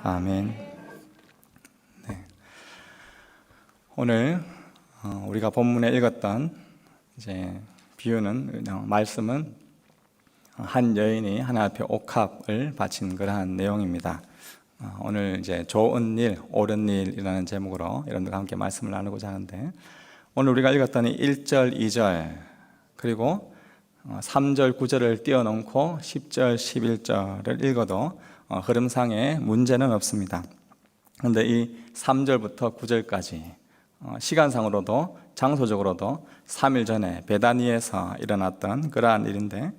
아멘. 네. 오늘 우리가 본문에 읽었던 비유는 말씀은 한 여인이 하나님 앞에 옥합을 바친 그러한 내용입니다. 오늘 좋은 일, 옳은 일이라는 제목으로 여러분들과 함께 말씀을 나누고자 하는데, 오늘 우리가 읽었던 1절, 2절 그리고 3절, 9절을 띄워놓고 10절, 11절을 읽어도 흐름상에 문제는 없습니다. 그런데 이 3절부터 9절까지 시간상으로도 장소적으로도 3일 전에 베다니에서 일어났던 그러한 일인데,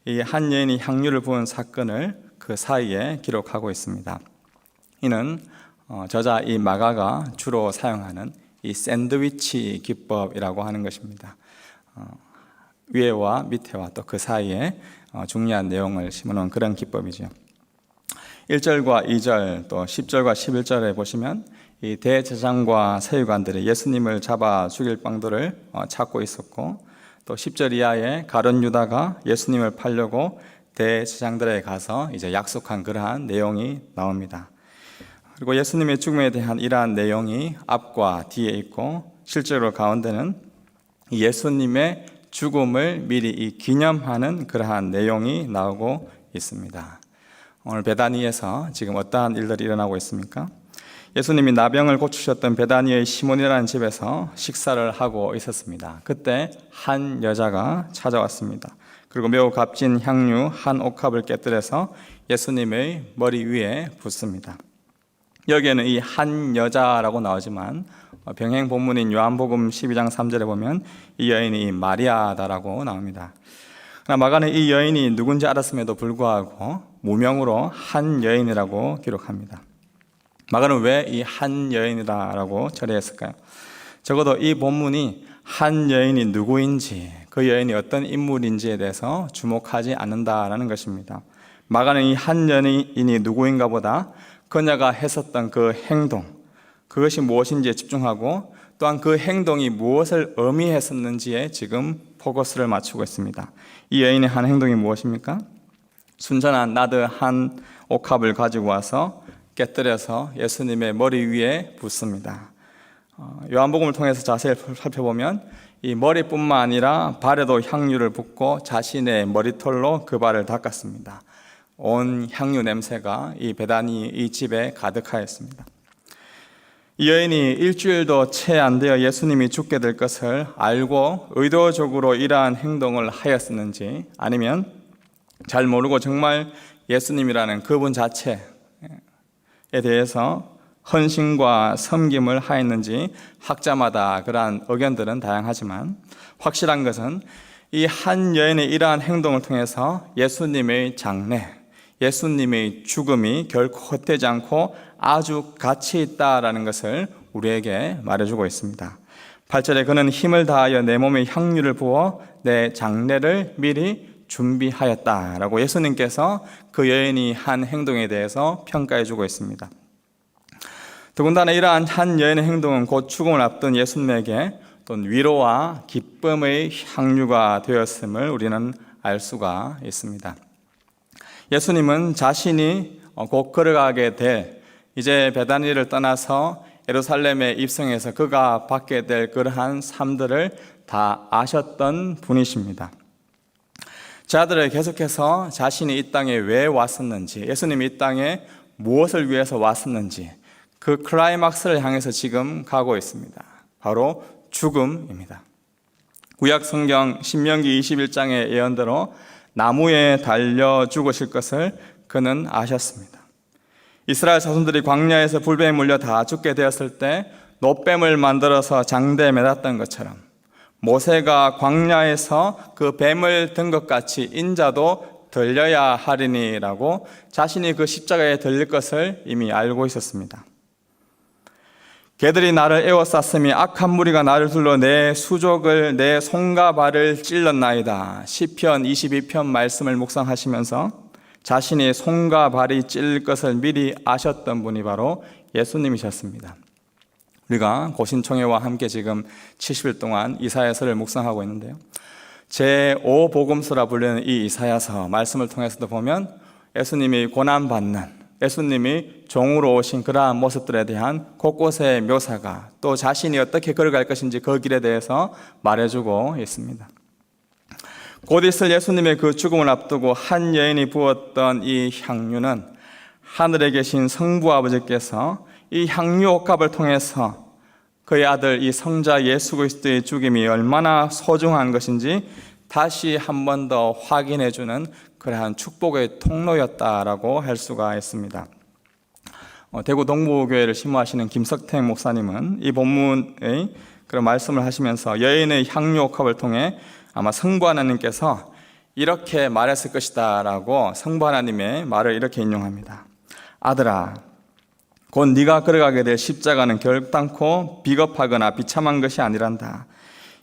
이 한 여인이 향유를 부은 사건을 그 사이에 기록하고 있습니다. 이는 저자 이 마가가 주로 사용하는 이 샌드위치 기법이라고 하는 것입니다. 위에와 밑에와 또 그 사이에 중요한 내용을 심어놓은 그런 기법이죠. 1절과 2절 또 10절과 11절에 보시면 이 대제사장과 서기관들이 예수님을 잡아 죽일 방도를 찾고 있었고, 또 10절 이하에 가룟 유다가 예수님을 팔려고 대제사장들에 가서 약속한 그러한 내용이 나옵니다. 그리고 예수님의 죽음에 대한 이러한 내용이 앞과 뒤에 있고, 실제로 가운데는 예수님의 죽음을 미리 기념하는 그러한 내용이 나오고 있습니다. 오늘 베다니에서 지금 어떠한 일들이 일어나고 있습니까? 예수님이 나병을 고치셨던 베다니의 시몬이라는 집에서 식사를 하고 있었습니다. 그때 한 여자가 찾아왔습니다. 그리고 매우 값진 향유 한 옥합을 깨뜨려서 예수님의 머리 위에 붓습니다. 여기에는 이 한 여자라고 나오지만 병행 본문인 요한복음 12장 3절에 보면 이 여인이 마리아다라고 나옵니다. 그러나 마가는 이 여인이 누군지 알았음에도 불구하고 무명으로 한 여인이라고 기록합니다. 마가는 왜 이 한 여인이라고 처리했을까요? 적어도 이 본문이 한 여인이 누구인지, 그 여인이 어떤 인물인지에 대해서 주목하지 않는다라는 것입니다. 마가는 이 한 여인이 누구인가 보다 그녀가 했었던 그 행동, 그것이 무엇인지에 집중하고, 또한 그 행동이 무엇을 의미했었는지에 지금 포커스를 맞추고 있습니다. 이 여인의 한 행동이 무엇입니까? 순전한 나드 한 옥합을 가지고 와서 깨뜨려서 예수님의 머리 위에 붓습니다. 요한복음을 통해서 자세히 살펴보면 이 머리뿐만 아니라 발에도 향유를 붓고 자신의 머리털로 그 발을 닦았습니다. 온 향유 냄새가 이 베다니 이 집에 가득하였습니다. 이 여인이 일주일도 채 안 되어 예수님이 죽게 될 것을 알고 의도적으로 이러한 행동을 하였었는지, 아니면 잘 모르고 정말 예수님이라는 그분 자체에 대해서 헌신과 섬김을 하였는지, 학자마다 그러한 의견들은 다양하지만 확실한 것은 이 한 여인의 이러한 행동을 통해서 예수님의 장래, 예수님의 죽음이 결코 헛되지 않고 아주 가치 있다라는 것을 우리에게 말해주고 있습니다. 8절에 그는 힘을 다하여 내 몸에 향유를 부어 내 장례를 미리 준비하였다라고 예수님께서 그 여인이 한 행동에 대해서 평가해주고 있습니다. 더군다나 이러한 한 여인의 행동은 곧 죽음을 앞둔 예수님에게 또는 위로와 기쁨의 향유가 되었음을 우리는 알 수가 있습니다. 예수님은 자신이 곧 걸어가게 될 이제 베다니를 떠나서 예루살렘에 입성해서 그가 받게 될 그러한 삶들을 다 아셨던 분이십니다. 자들을 계속해서 자신이 이 땅에 왜 왔었는지, 예수님이 이 땅에 무엇을 위해서 왔었는지, 그 클라이막스를 향해서 지금 가고 있습니다. 바로 죽음입니다. 구약 성경 신명기 21장의 예언대로 나무에 달려 죽으실 것을 그는 아셨습니다. 이스라엘 자손들이 광야에서 불뱀에 물려 다 죽게 되었을 때 놋뱀을 만들어서 장대에 매놨던 것처럼 모세가 광야에서 그 뱀을 든 것 같이 인자도 들려야 하리니라고 자신이 그 십자가에 들릴 것을 이미 알고 있었습니다. 개들이 나를 에워쌌으니 악한 무리가 나를 둘러 내 수족을 내 손과 발을 찔렀나이다. 시편 22편 말씀을 묵상하시면서 자신이 손과 발이 찔릴 것을 미리 아셨던 분이 바로 예수님이셨습니다. 우리가 고신총회와 함께 지금 70일 동안 이사야서를 묵상하고 있는데요, 제5복음서라 불리는 이 이사야서 말씀을 통해서도 보면 예수님이 고난받는, 예수님이 종으로 오신 그러한 모습들에 대한 곳곳의 묘사가, 또 자신이 어떻게 걸어갈 것인지 그 길에 대해서 말해주고 있습니다. 곧 있을 예수님의 그 죽음을 앞두고 한 여인이 부었던 이 향유는 하늘에 계신 성부 아버지께서 이 향유 옥합을 통해서 그의 아들 이 성자 예수 그리스도의 죽음이 얼마나 소중한 것인지 다시 한 번 더 확인해 주는 그러한 축복의 통로였다라고 할 수가 있습니다. 대구 동부교회를 심호하시는 김석태 목사님은 이 본문의 그런 말씀을 하시면서 여인의 향유 옥합을 통해 아마 성부 하나님께서 이렇게 말했을 것이다 라고 성부 하나님의 말을 이렇게 인용합니다. 아들아, 곧 네가 걸어가게 될 십자가는 결단코 비겁하거나 비참한 것이 아니란다.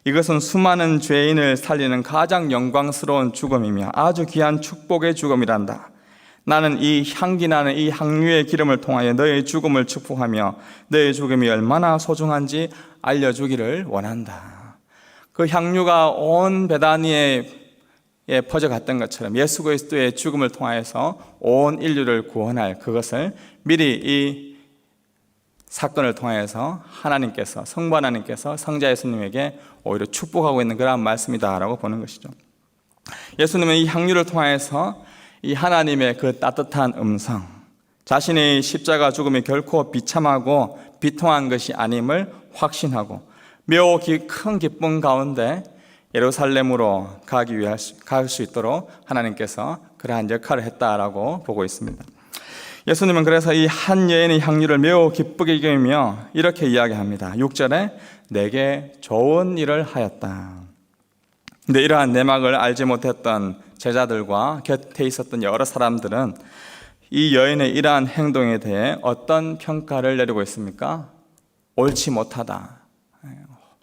이것은 수많은 죄인을 살리는 가장 영광스러운 죽음이며 아주 귀한 축복의 죽음이란다. 나는 이 향기 나는 이 향유의 기름을 통하여 너의 죽음을 축복하며 너의 죽음이 얼마나 소중한지 알려주기를 원한다. 그 향유가 온 베다니에 퍼져갔던 것처럼 예수 그리스도의 죽음을 통하여서 온 인류를 구원할 그것을 미리 이 사건을 통해서 하나님께서, 성부 하나님께서 성자 예수님에게 오히려 축복하고 있는 그런 말씀이다라고 보는 것이죠. 예수님은 이 향유를 통해서 이 하나님의 그 따뜻한 음성, 자신의 십자가 죽음이 결코 비참하고 비통한 것이 아님을 확신하고 매우 큰 기쁨 가운데 예루살렘으로 갈 수 있도록 하나님께서 그러한 역할을 했다라고 보고 있습니다. 예수님은 그래서 이 한 여인의 향유를 매우 기쁘게 여기며 이렇게 이야기합니다. 6절에 내게 좋은 일을 하였다. 근데 이러한 내막을 알지 못했던 제자들과 곁에 있었던 여러 사람들은 이 여인의 이러한 행동에 대해 어떤 평가를 내리고 있습니까? 옳지 못하다.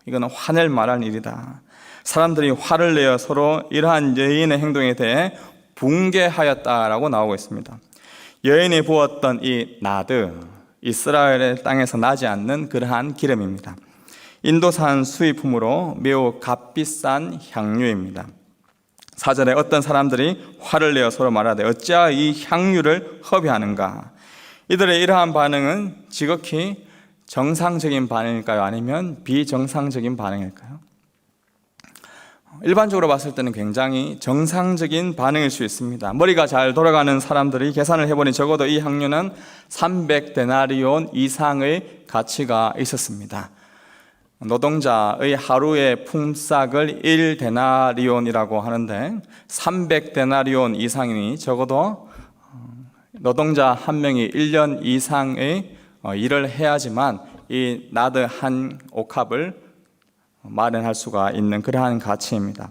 이거는 화낼 만한 일이다. 사람들이 화를 내어 서로 이러한 여인의 행동에 대해 붕괴하였다라고 나오고 있습니다. 여인이 부었던 이 나드, 이스라엘의 땅에서 나지 않는 그러한 기름입니다. 인도산 수입품으로 매우 값비싼 향유입니다. 4절에 어떤 사람들이 화를 내어 서로 말하되 어찌하여 이 향유를 허비하는가? 이들의 이러한 반응은 지극히 정상적인 반응일까요? 아니면 비정상적인 반응일까요? 일반적으로 봤을 때는 굉장히 정상적인 반응일 수 있습니다. 머리가 잘 돌아가는 사람들이 계산을 해보니 적어도 이 향유는 300데나리온 이상의 가치가 있었습니다. 노동자의 하루의 품삯을 1데나리온이라고 하는데 300데나리온 이상이니 적어도 노동자 한 명이 1년 이상의 일을 해야지만 이 나드 한 옥합을 마련할 수가 있는 그러한 가치입니다.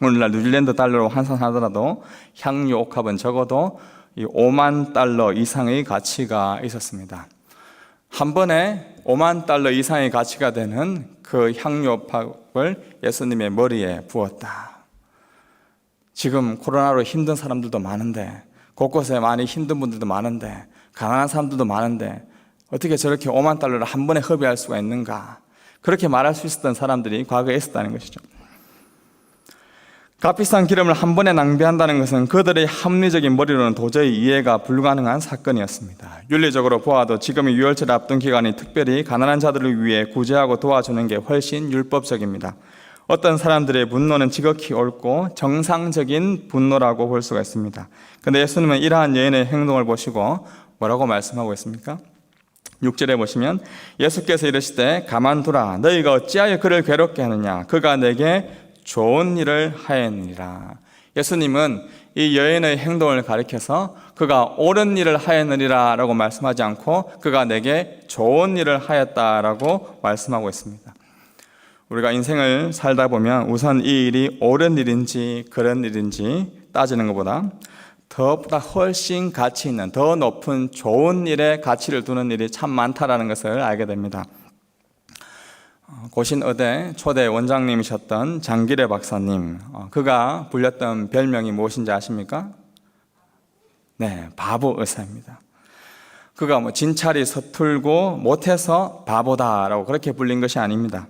오늘날 뉴질랜드 달러로 환산하더라도 향유 옥합은 적어도 5만 달러 이상의 가치가 있었습니다. 한 번에 5만 달러 이상의 가치가 되는 그 향유 옥합을 예수님의 머리에 부었다. 지금 코로나로 힘든 사람들도 많은데, 곳곳에 많이 힘든 분들도 많은데, 가난한 사람들도 많은데 어떻게 저렇게 5만 달러를 한 번에 허비할 수가 있는가? 그렇게 말할 수 있었던 사람들이 과거에 있었다는 것이죠. 값비싼 기름을 한 번에 낭비한다는 것은 그들의 합리적인 머리로는 도저히 이해가 불가능한 사건이었습니다. 윤리적으로 보아도 지금의 유월절 앞둔 기간이 특별히 가난한 자들을 위해 구제하고 도와주는 게 훨씬 율법적입니다. 어떤 사람들의 분노는 지극히 옳고 정상적인 분노라고 볼 수가 있습니다. 그런데 예수님은 이러한 여인의 행동을 보시고 뭐라고 말씀하고 있습니까? 6절에 보시면 예수께서 이르시되 가만두라 너희가 어찌하여 그를 괴롭게 하느냐 그가 내게 좋은 일을 하였느니라. 예수님은 이 여인의 행동을 가리켜서 그가 옳은 일을 하였느니라 라고 말씀하지 않고 그가 내게 좋은 일을 하였다라고 말씀하고 있습니다. 우리가 인생을 살다 보면 우선 이 일이 옳은 일인지 그런 일인지 따지는 것보다 더보다 훨씬 가치 있는 더 높은 좋은 일에 가치를 두는 일이 참 많다라는 것을 알게 됩니다. 고신의대 초대 원장님이셨던 장기래 박사님, 그가 불렸던 별명이 무엇인지 아십니까? 네, 바보 의사입니다. 그가 진찰이 서툴고 못해서 바보다라고 그렇게 불린 것이 아닙니다.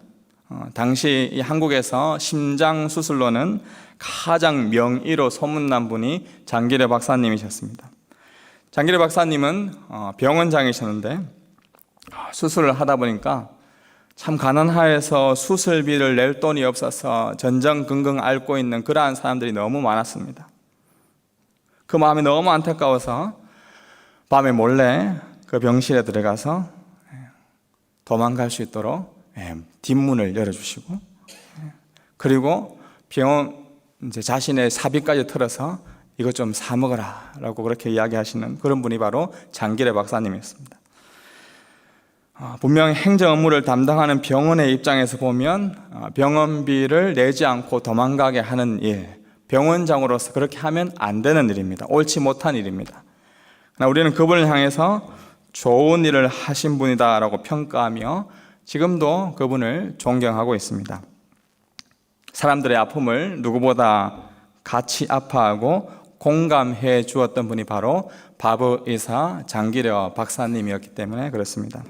당시 이 한국에서 심장 수술로는 가장 명의로 소문난 분이 장기래 박사님이셨습니다. 장기래 박사님은 병원장이셨는데 수술을 하다 보니까 참 가난하여서 수술비를 낼 돈이 없어서 전전긍긍 앓고 있는 그러한 사람들이 너무 많았습니다. 그 마음이 너무 안타까워서 밤에 몰래 그 병실에 들어가서 도망갈 수 있도록 뒷문을 열어주시고, 그리고 병원 이제 자신의 사비까지 털어서 이것 좀 사 먹어라 라고 그렇게 이야기하시는 그런 분이 바로 장기래 박사님이었습니다. 분명히 행정 업무를 담당하는 병원의 입장에서 보면 병원비를 내지 않고 도망가게 하는 일, 병원장으로서 그렇게 하면 안 되는 일입니다. 옳지 못한 일입니다. 그러나 우리는 그분을 향해서 좋은 일을 하신 분이다 라고 평가하며 지금도 그분을 존경하고 있습니다. 사람들의 아픔을 누구보다 같이 아파하고 공감해 주었던 분이 바로 바브의사 장기래 박사님이었기 때문에 그렇습니다.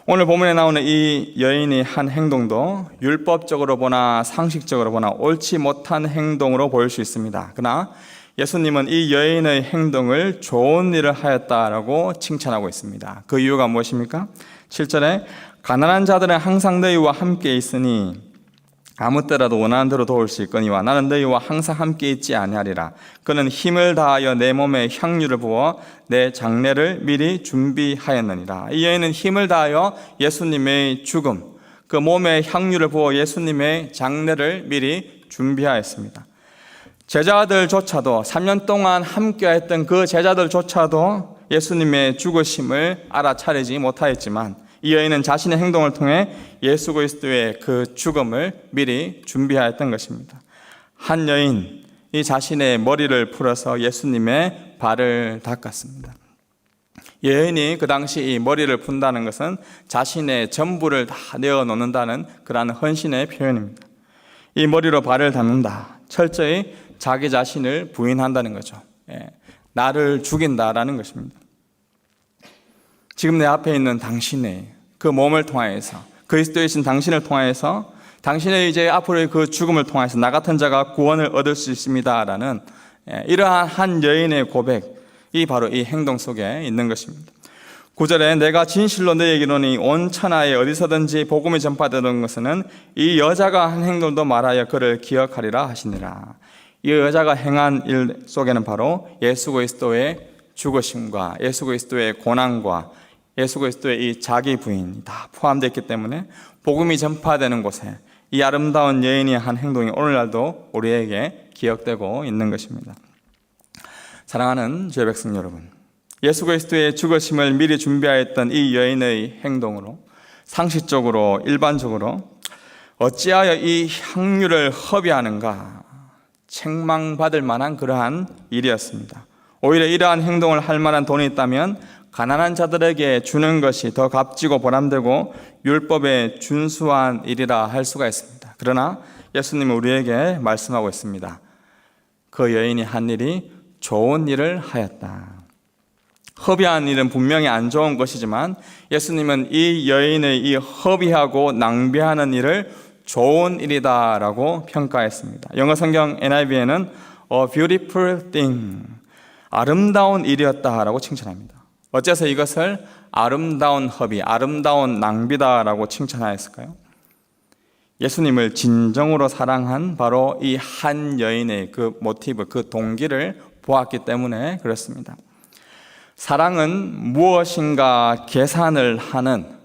오늘 본문에 나오는 이 여인이 한 행동도 율법적으로 보나 상식적으로 보나 옳지 못한 행동으로 보일 수 있습니다. 그러나 예수님은 이 여인의 행동을 좋은 일을 하였다라고 칭찬하고 있습니다. 그 이유가 무엇입니까? 7절에 가난한 자들은 항상 너희와 함께 있으니 아무 때라도 원하는 대로 도울 수 있거니와 나는 너희와 항상 함께 있지 아니하리라. 그는 힘을 다하여 내 몸에 향유를 부어 내 장례를 미리 준비하였느니라. 이 여인은 힘을 다하여 예수님의 죽음, 그 몸에 향유를 부어 예수님의 장례를 미리 준비하였습니다. 제자들조차도 3년 동안 함께했던 그 제자들조차도 예수님의 죽으심을 알아차리지 못하였지만 이 여인은 자신의 행동을 통해 예수 그리스도의 그 죽음을 미리 준비하였던 것입니다. 한 여인이 자신의 머리를 풀어서 예수님의 발을 닦았습니다. 여인이 그 당시 이 머리를 푼다는 것은 자신의 전부를 다 내어놓는다는 그러한 헌신의 표현입니다. 이 머리로 발을 닦는다. 철저히 자기 자신을 부인한다는 거죠. 나를 죽인다라는 것입니다. 지금 내 앞에 있는 당신의 그 몸을 통하여서 그리스도이신 당신을 통하여서 당신의 이제 앞으로의 그 죽음을 통해서 나 같은 자가 구원을 얻을 수 있습니다라는 이러한 한 여인의 고백이 바로 이 행동 속에 있는 것입니다. 9절에 내가 진실로 너희에게 이르노니 온 천하에 어디서든지 복음이 전파되는 것은 이 여자가 한 행동도 말하여 그를 기억하리라 하시니라. 이 여자가 행한 일 속에는 바로 예수 그리스도의 죽으심과 예수 그리스도의 고난과 예수 그리스도의 이 자기 부인이 다 포함되어 있기 때문에 복음이 전파되는 곳에 이 아름다운 여인이 한 행동이 오늘날도 우리에게 기억되고 있는 것입니다. 사랑하는 주의 백성 여러분, 예수 그리스도의 죽으심을 미리 준비하였던 이 여인의 행동으로 상식적으로 일반적으로 어찌하여 이 향유를 허비하는가 책망받을 만한 그러한 일이었습니다. 오히려 이러한 행동을 할 만한 돈이 있다면 가난한 자들에게 주는 것이 더 값지고 보람되고 율법에 준수한 일이라 할 수가 있습니다. 그러나 예수님은 우리에게 말씀하고 있습니다. 그 여인이 한 일이 좋은 일을 하였다. 허비한 일은 분명히 안 좋은 것이지만 예수님은 이 여인의 이 허비하고 낭비하는 일을 좋은 일이다라고 평가했습니다. 영어 성경 NIV에는 a beautiful thing, 아름다운 일이었다라고 칭찬합니다. 어째서 이것을 아름다운 허비, 아름다운 낭비다라고 칭찬하였을까요? 예수님을 진정으로 사랑한 바로 이 한 여인의 그 모티브, 그 동기를 보았기 때문에 그렇습니다. 사랑은 무엇인가 계산을 하는,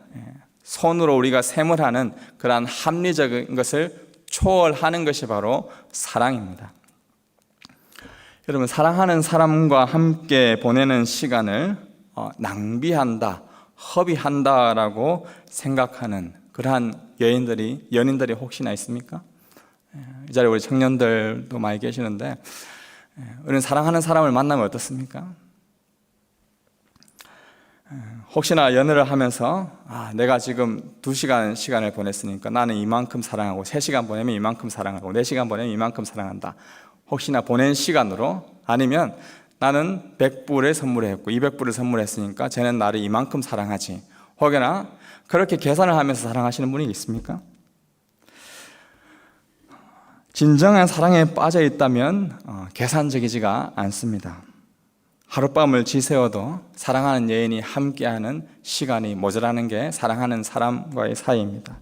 손으로 우리가 셈을 하는 그러한 합리적인 것을 초월하는 것이 바로 사랑입니다. 여러분, 사랑하는 사람과 함께 보내는 시간을 낭비한다, 허비한다라고 생각하는 그러한 연인들이 혹시나 있습니까? 이 자리에 우리 청년들도 많이 계시는데 우리는 사랑하는 사람을 만나면 어떻습니까? 혹시나 연애를 하면서 내가 지금 2시간 시간을 보냈으니까 나는 이만큼 사랑하고 3시간 보내면 이만큼 사랑하고 4시간 보내면 이만큼 사랑한다. 혹시나 보낸 시간으로, 아니면 나는 100불을 선물했고 200불을 선물했으니까 쟤는 나를 이만큼 사랑하지. 혹여나 그렇게 계산을 하면서 사랑하시는 분이 있습니까? 진정한 사랑에 빠져 있다면 계산적이지가 않습니다. 하룻밤을 지새워도 사랑하는 여인이 함께하는 시간이 모자라는 게 사랑하는 사람과의 사이입니다.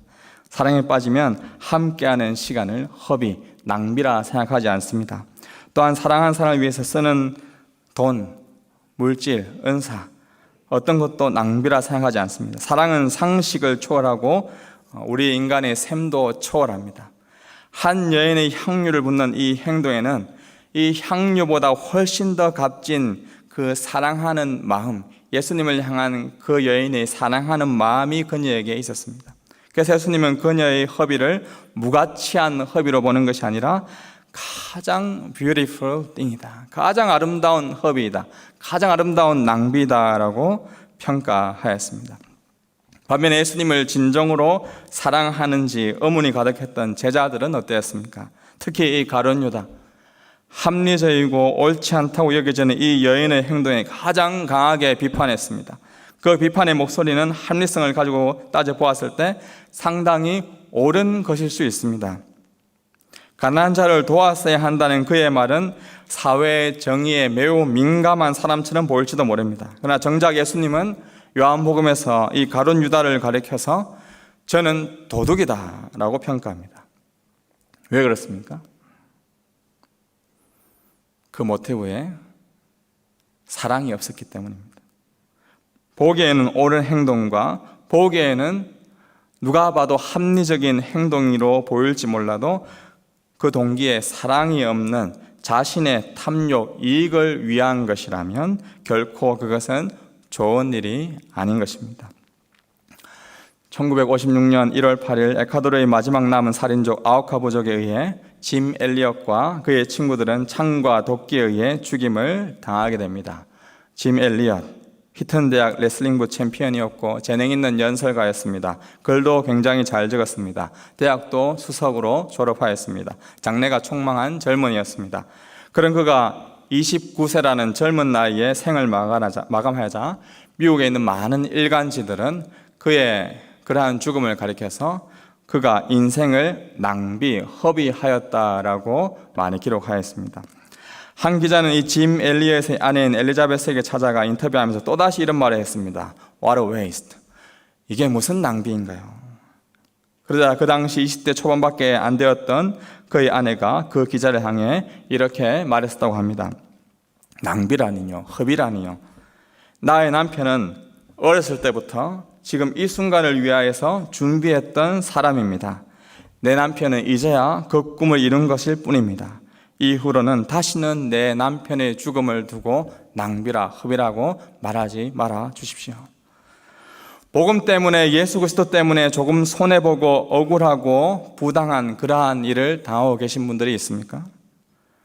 사랑에 빠지면 함께하는 시간을 허비, 낭비라 생각하지 않습니다. 또한 사랑하는 사람을 위해서 쓰는 돈, 물질, 은사, 어떤 것도 낭비라 생각하지 않습니다. 사랑은 상식을 초월하고 우리 인간의 셈도 초월합니다. 한 여인의 향유를 붓는 이 행동에는 이 향유보다 훨씬 더 값진 그 사랑하는 마음, 예수님을 향한 그 여인의 사랑하는 마음이 그녀에게 있었습니다. 그래서 예수님은 그녀의 허비를 무가치한 허비로 보는 것이 아니라 가장 beautiful thing이다, 가장 아름다운 허비이다, 가장 아름다운 낭비다라고 평가하였습니다. 반면에 예수님을 진정으로 사랑하는지 의문이 가득했던 제자들은 어땠습니까? 특히 이 가룟 유다, 합리적이고 옳지 않다고 여겨지는 이 여인의 행동에 가장 강하게 비판했습니다. 그 비판의 목소리는 합리성을 가지고 따져보았을 때 상당히 옳은 것일 수 있습니다. 가난한 자를 도왔어야 한다는 그의 말은 사회의 정의에 매우 민감한 사람처럼 보일지도 모릅니다. 그러나 정작 예수님은 요한복음에서 이 가룟 유다를 가리켜서 저는 도둑이다 라고 평가합니다. 왜 그렇습니까? 그 모티브에 사랑이 없었기 때문입니다. 보기에는 옳은 행동과 보기에는 누가 봐도 합리적인 행동으로 보일지 몰라도 그 동기에 사랑이 없는 자신의 탐욕, 이익을 위한 것이라면 결코 그것은 좋은 일이 아닌 것입니다. 1956년 1월 8일 에콰도르의 마지막 남은 살인족 아우카 부족에 의해 짐 엘리엇과 그의 친구들은 창과 도끼에 의해 죽임을 당하게 됩니다. 짐 엘리엇, 휘튼 대학 레슬링부 챔피언이었고 재능 있는 연설가였습니다. 글도 굉장히 잘 적었습니다. 대학도 수석으로 졸업하였습니다. 장래가 촉망한 젊은이였습니다. 그런 그가 29세라는 젊은 나이에 생을 마감하자 미국에 있는 많은 일간지들은 그의 그러한 죽음을 가리켜서 그가 인생을 낭비, 허비하였다라고 많이 기록하였습니다. 한 기자는 이 짐 엘리엇의 아내인 엘리자베스에게 찾아가 인터뷰하면서 또다시 이런 말을 했습니다. What a waste. 이게 무슨 낭비인가요? 그러자 그 당시 20대 초반밖에 안 되었던 그의 아내가 그 기자를 향해 이렇게 말했었다고 합니다. 낭비라니요, 허비라니요. 나의 남편은 어렸을 때부터 지금 이 순간을 위하여서 준비했던 사람입니다. 내 남편은 이제야 그 꿈을 이룬 것일 뿐입니다. 이후로는 다시는 내 남편의 죽음을 두고 낭비라, 허비라고 말하지 말아 주십시오. 복음 때문에, 예수 그리스도 때문에 조금 손해보고 억울하고 부당한 그러한 일을 당하고 계신 분들이 있습니까?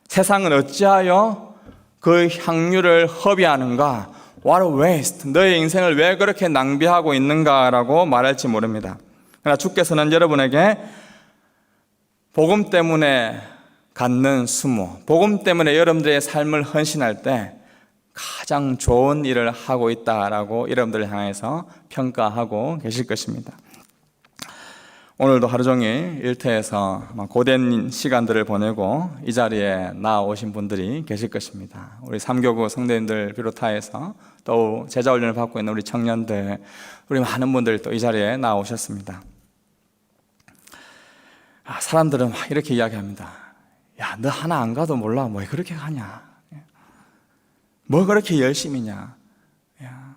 세상은 어찌하여 그 향유를 허비하는가? What a waste. 너의 인생을 왜 그렇게 낭비하고 있는가라고 말할지 모릅니다. 그러나 주께서는 여러분에게 복음 때문에 갖는 수모, 복음 때문에 여러분들의 삶을 헌신할 때 가장 좋은 일을 하고 있다라고 여러분들을 향해서 평가하고 계실 것입니다. 오늘도 하루 종일 일터에서 고된 시간들을 보내고 이 자리에 나오신 분들이 계실 것입니다. 우리 삼교구 성도님들 비롯하여서 또 제자훈련을 받고 있는 우리 청년들, 우리 많은 분들이 또 이 자리에 나오셨습니다. 사람들은 막 이렇게 이야기합니다. 야, 너 하나 안 가도 몰라. 뭐 그렇게 가냐? 뭐 그렇게 열심히냐? 야,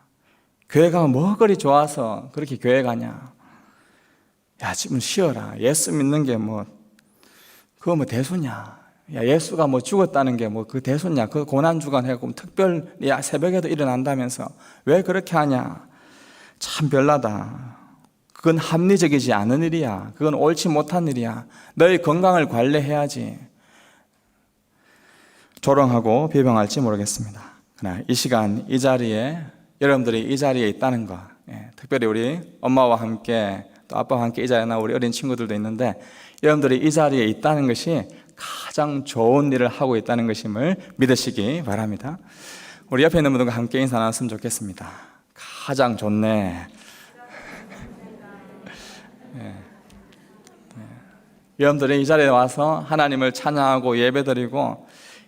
교회 가면 뭐 그리 좋아서 그렇게 교회 가냐? 야, 지금 쉬어라. 예수 믿는 게 그거 대수냐? 야, 예수가 죽었다는 게 그 대수냐? 그 고난주간 해고 특별, 야, 새벽에도 일어난다면서 왜 그렇게 하냐? 참 별나다. 그건 합리적이지 않은 일이야. 그건 옳지 못한 일이야. 너의 건강을 관리해야지. 조롱하고 비방할지 모르겠습니다. 그러나 이 시간 이 자리에 여러분들이 이 자리에 있다는 것, 특별히 우리 엄마와 함께 또 아빠와 함께 이 자리에 나온 우리 어린 친구들도 있는데 여러분들이 이 자리에 있다는 것이 가장 좋은 일을 하고 있다는 것임을 믿으시기 바랍니다. 우리 옆에 있는 분들과 함께 인사 나눴으면 좋겠습니다. 가장 좋네. 여러분들이 이 자리에 와서 하나님을 찬양하고 예배드리고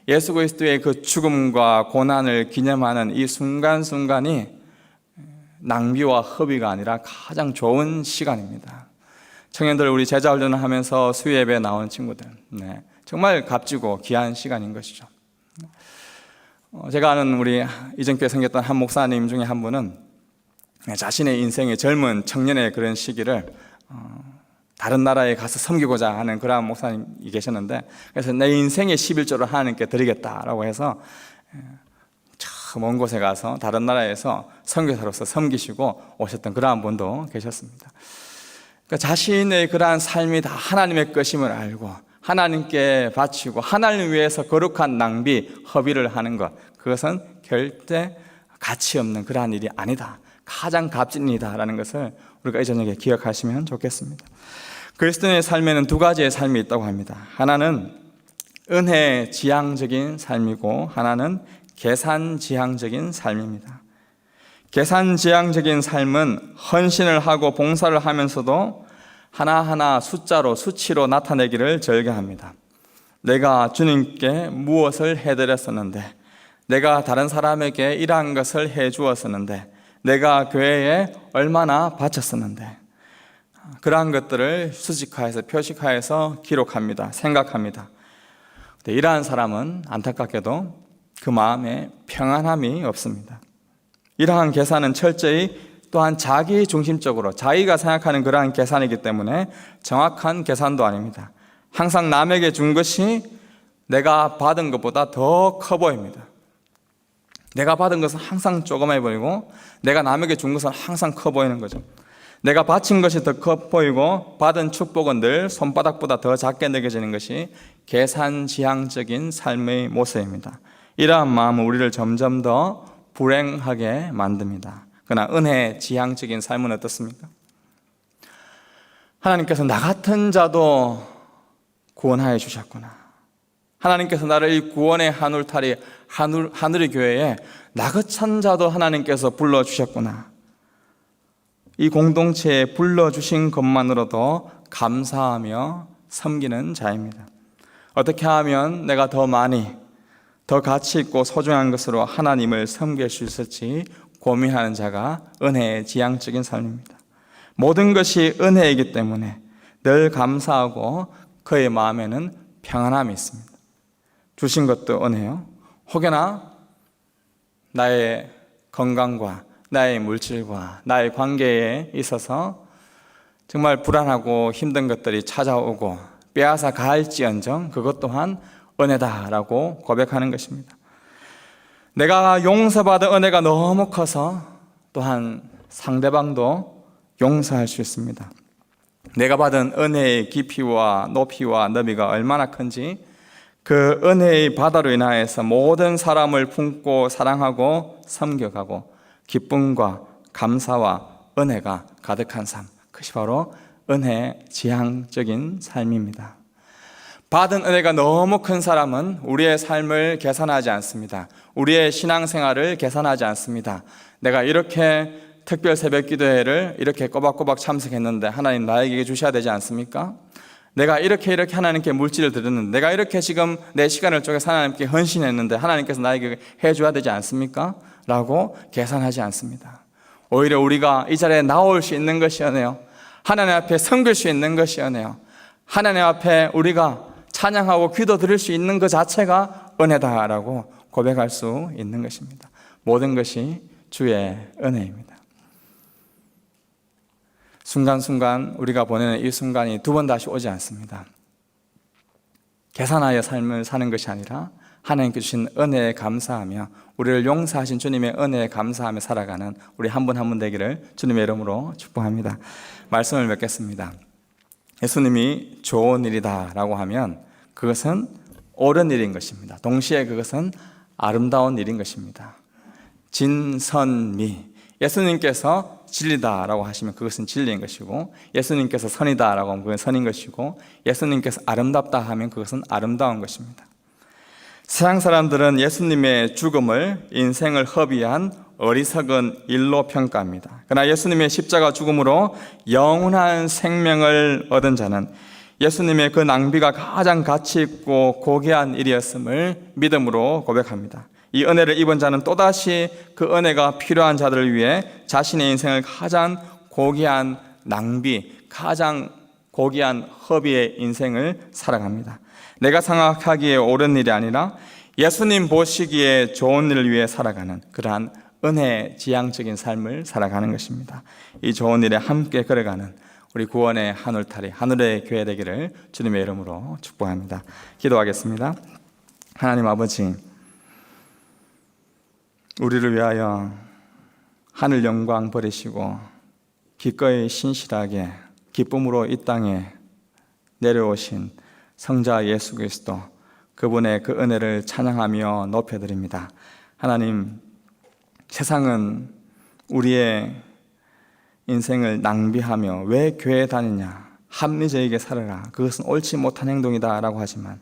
예수 그리스도의 그 죽음과 고난을 기념하는 이 순간순간이 낭비와 허비가 아니라 가장 좋은 시간입니다. 청년들, 우리 제자 훈련을 하면서 수요예배에 나오는 친구들, 정말 값지고 귀한 시간인 것이죠. 제가 아는 우리 이전교회 생겼던 한 목사님 중에 한 분은 자신의 인생의 젊은 청년의 그런 시기를 다른 나라에 가서 섬기고자 하는 그러한 목사님이 계셨는데, 그래서 내 인생의 11조를 하나님께 드리겠다라고 해서 저 먼 곳에 가서 다른 나라에서 선교사로서 섬기시고 오셨던 그러한 분도 계셨습니다. 그러니까 자신의 그러한 삶이 다 하나님의 것임을 알고 하나님께 바치고 하나님을 위해서 거룩한 낭비, 허비를 하는 것, 그것은 절대 가치 없는 그러한 일이 아니다, 가장 값진 일이다라는 것을 우리가 이 저녁에 기억하시면 좋겠습니다. 그리스도인의 삶에는 두 가지의 삶이 있다고 합니다. 하나는 은혜 지향적인 삶이고 하나는 계산 지향적인 삶입니다. 계산 지향적인 삶은 헌신을 하고 봉사를 하면서도 하나하나 숫자로, 수치로 나타내기를 즐겨합니다. 내가 주님께 무엇을 해드렸었는데, 내가 다른 사람에게 이러한 것을 해주었었는데, 내가 교회에 얼마나 바쳤었는데, 그러한 것들을 수직화해서 표식화해서 기록합니다. 생각합니다. 이러한 사람은 안타깝게도 그 마음에 평안함이 없습니다. 이러한 계산은 철저히 또한 자기 중심적으로 자기가 생각하는 그러한 계산이기 때문에 정확한 계산도 아닙니다. 항상 남에게 준 것이 내가 받은 것보다 더 커 보입니다. 내가 받은 것은 항상 조그마해 보이고 내가 남에게 준 것은 항상 커 보이는 거죠. 내가 바친 것이 더 커 보이고 받은 축복은 늘 손바닥보다 더 작게 느껴지는 것이 계산지향적인 삶의 모습입니다. 이러한 마음은 우리를 점점 더 불행하게 만듭니다. 그러나 은혜 지향적인 삶은 어떻습니까? 하나님께서 나 같은 자도 구원하여 주셨구나. 하나님께서 나를 이 구원의 한울타리 하늘의 교회에 나 같은 자도 하나님께서 불러주셨구나. 이 공동체에 불러주신 것만으로도 감사하며 섬기는 자입니다. 어떻게 하면 내가 더 많이, 더 가치 있고 소중한 것으로 하나님을 섬길 수 있을지 고민하는 자가 은혜의 지향적인 삶입니다. 모든 것이 은혜이기 때문에 늘 감사하고 그의 마음에는 평안함이 있습니다. 주신 것도 은혜요. 혹여나 나의 건강과 나의 물질과 나의 관계에 있어서 정말 불안하고 힘든 것들이 찾아오고 빼앗아 갈지언정 그것 또한 은혜다라고 고백하는 것입니다. 내가 용서받은 은혜가 너무 커서 또한 상대방도 용서할 수 있습니다. 내가 받은 은혜의 깊이와 높이와 너비가 얼마나 큰지 그 은혜의 바다로 인하여서 모든 사람을 품고 사랑하고 섬겨가고 기쁨과 감사와 은혜가 가득한 삶, 그것이 바로 은혜 지향적인 삶입니다. 받은 은혜가 너무 큰 사람은 우리의 삶을 계산하지 않습니다. 우리의 신앙생활을 계산하지 않습니다. 내가 이렇게 특별 새벽 기도회를 이렇게 꼬박꼬박 참석했는데 하나님 나에게 주셔야 되지 않습니까? 내가 이렇게 하나님께 물질을 드렸는데, 내가 이렇게 지금 내 시간을 쪼개서 하나님께 헌신했는데 하나님께서 나에게 해줘야 되지 않습니까? 라고 계산하지 않습니다. 오히려 우리가 이 자리에 나올 수 있는 것이 은혜요, 하나님 앞에 섬길 수 있는 것이 은혜요, 하나님 앞에 우리가 찬양하고 기도 드릴 수 있는 것 자체가 은혜다라고 고백할 수 있는 것입니다. 모든 것이 주의 은혜입니다. 순간순간 우리가 보내는 이 순간이 두 번 다시 오지 않습니다. 계산하여 삶을 사는 것이 아니라 하나님께 주신 은혜에 감사하며 우리를 용서하신 주님의 은혜에 감사하며 살아가는 우리 한 분 한 분 되기를 주님의 이름으로 축복합니다. 말씀을 맺겠습니다. 예수님이 좋은 일이다 라고 하면 그것은 옳은 일인 것입니다. 동시에 그것은 아름다운 일인 것입니다. 진선미, 예수님께서 진리다라고 하시면 그것은 진리인 것이고, 예수님께서 선이다라고 하면 그건 선인 것이고, 예수님께서 아름답다 하면 그것은 아름다운 것입니다. 세상 사람들은 예수님의 죽음을 인생을 허비한 어리석은 일로 평가합니다. 그러나 예수님의 십자가 죽음으로 영원한 생명을 얻은 자는 예수님의 그 낭비가 가장 가치 있고 고귀한 일이었음을 믿음으로 고백합니다. 이 은혜를 입은 자는 또다시 그 은혜가 필요한 자들을 위해 자신의 인생을 가장 고귀한 낭비, 가장 고귀한 허비의 인생을 살아갑니다. 내가 생각하기에 옳은 일이 아니라 예수님 보시기에 좋은 일을 위해 살아가는 그러한 은혜 지향적인 삶을 살아가는 것입니다. 이 좋은 일에 함께 걸어가는 우리 구원의 한 울타리, 하늘의 교회 되기를 주님의 이름으로 축복합니다. 기도하겠습니다. 하나님 아버지, 우리를 위하여 하늘 영광 버리시고 기꺼이 신실하게 기쁨으로 이 땅에 내려오신 성자 예수 그리스도, 그분의 그 은혜를 찬양하며 높여드립니다. 하나님, 세상은 우리의 인생을 낭비하며 왜 교회에 다니냐, 합리적이게 살아라, 그것은 옳지 못한 행동이다 라고 하지만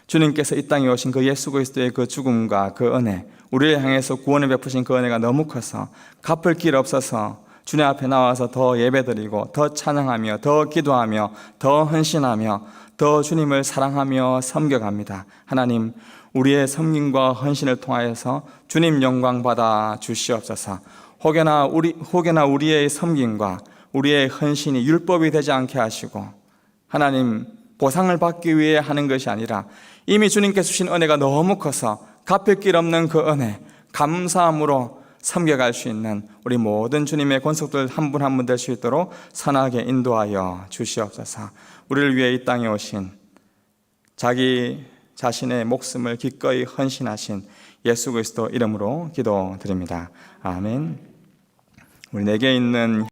주님께서 이 땅에 오신 그 예수 그리스도의 그 죽음과 그 은혜, 우리를 향해서 구원을 베푸신 그 은혜가 너무 커서 갚을 길 없어서 주님 앞에 나와서 더 예배드리고 더 찬양하며 더 기도하며 더 헌신하며 더 주님을 사랑하며 섬겨갑니다. 하나님, 우리의 섬김과 헌신을 통하여서 주님 영광 받아 주시옵소서. 혹여나 우리의 섬김과 우리의 헌신이 율법이 되지 않게 하시고, 하나님, 보상을 받기 위해 하는 것이 아니라 이미 주님께서 주신 은혜가 너무 커서 갚을 길 없는 그 은혜, 감사함으로 섬겨갈 수 있는 우리 모든 주님의 권속들 한 분 한 분 될 수 있도록 선하게 인도하여 주시옵소서. 우리를 위해 이 땅에 오신, 자기 자신의 목숨을 기꺼이 헌신하신 예수 그리스도 이름으로 기도드립니다. 아멘. 우리 내게 있는